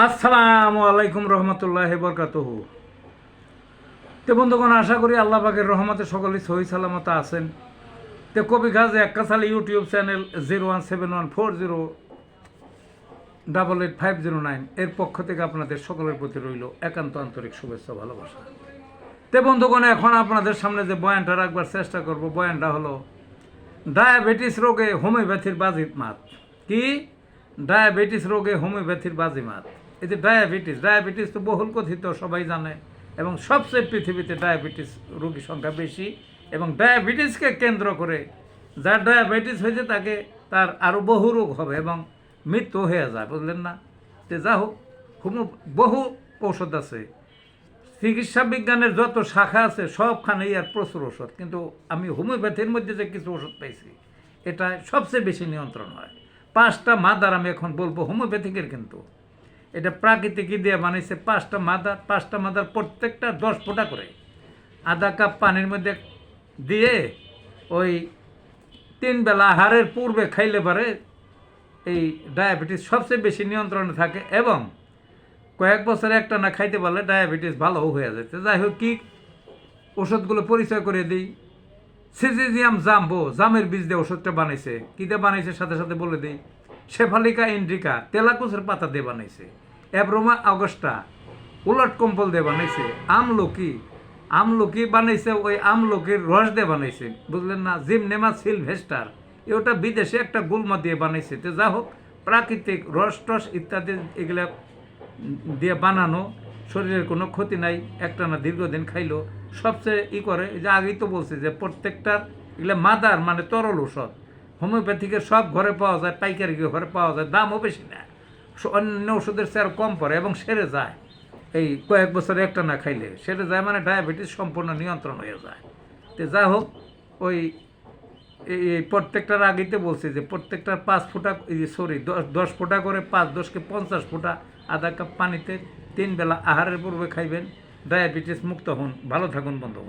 আসসালামু আলাইকুম রহমতুল্লাহ বরকাতুহু। তো বন্ধুগণ, আশা করি আল্লাহ পাকের রহমতে সকলেই সহি সালামত আছেন। তো কবি খাজ এক্কাসাল ইউটিউব চ্যানেল 017140888509 এর পক্ষ থেকে আপনাদের সকলের প্রতি রইল একান্ত আন্তরিক শুভেচ্ছা ভালোবাসা। তো বন্ধুগণ, এখন আপনাদের সামনে যে বয়ানটা রাখবার চেষ্টা করব, বয়ানটা হলো ডায়াবেটিস রোগে হোমিওপ্যাথির বাজিমাত। কি? ডায়াবেটিস রোগে হোমিওপ্যাথির বাজিমাত। এই যে ডায়াবেটিস তো বহুল কথিত, সবাই জানে, এবং সবচেয়ে পৃথিবীতে ডায়াবেটিস রোগীর সংখ্যা বেশি। এবং ডায়াবেটিসকে কেন্দ্র করে যার ডায়াবেটিস হয়েছে তার আরও বহু রোগ হবে এবং মৃত্যু হয়ে যায়, বুঝলেন না? তো যা হোক, বহু ঔষধ আছে, চিকিৎসা বিজ্ঞানের যত শাখা আছে সবখানেই আর প্রচুর ওষুধ, কিন্তু আমি হোমিওপ্যাথির মধ্যে যে কিছু ওষুধ পাইছি এটা সবচেয়ে বেশি নিয়ন্ত্রণ হয়। 5টা মাদার আমি এখন বলবো হোমিওপ্যাথিকের, কিন্তু এটা প্রাকৃতিক দিয়ে বানিয়েছে। 5টা মাদার প্রত্যেকটা 10 ফোঁটা করে আধা কাপ পানির মধ্যে দিয়ে ওই 3 বেলা আহারের পূর্বে খাইলে পারে এই ডায়াবেটিস সবচেয়ে বেশি নিয়ন্ত্রণে থাকে, এবং কয়েক বছর একটা না খাইতে পারলে ডায়াবেটিস ভালোও হয়ে যেতে। যাই হোক, কি ওষুধগুলো পরিচয় করে দিই। সিজিজিয়াম জাম্বো, জামের বীজ দিয়ে ওষুধটা বানাইছে। কী দিয়ে বানাইছে সাথে সাথে বলে দিই। শেফালিকা ইন্ডিকা, তেলাকুচের পাতা দিয়ে বানাইছে। অ্যাব্রোমা অগস্টা, উলট কম্বল দিয়ে বানাইছে। আমলকি বানাইছে, ওই আমলকির রস দিয়ে বানাইছে, বুঝলেন না? জিমনেমা সিলভেস্টার, ওটা বিদেশে একটা গুলমা দিয়ে বানাইছে। তো যা হোক, প্রাকৃতিক রস টস ইত্যাদি এগুলা দিয়ে বানানো, শরীরের কোনো ক্ষতি নাই, একটানা দীর্ঘদিন খাইলো সবচেয়ে করে। যে আগেই তো বলছি যে প্রত্যেকটার এগুলো মাদার মানে তরল ওষুধ। হোমিওপ্যাথিকের সব ঘরে পাওয়া যায়, পাইকারি ঘরে পাওয়া যায়, দামও বেশি না, অন্য ওষুধের চেয়ে কম পড়ে এবং সেরে যায়। এই কয়েক বছর একটা না খাইলে সেরে যায়, মানে ডায়াবেটিস সম্পূর্ণ নিয়ন্ত্রণ হয়ে যায়। তো যাই হোক, ওই এই প্রত্যেকটার আগেইতে বলছি যে প্রত্যেকটার 5 ফোঁটা, 10 ফোঁটা করে, 5-10কে 50 ফোঁটা আধা কাপ পানিতে 3 বেলা আহারের পূর্বে খাইবেন। ডায়াবেটিস মুক্ত হন। ভালো থাকুন বন্ধুগণ।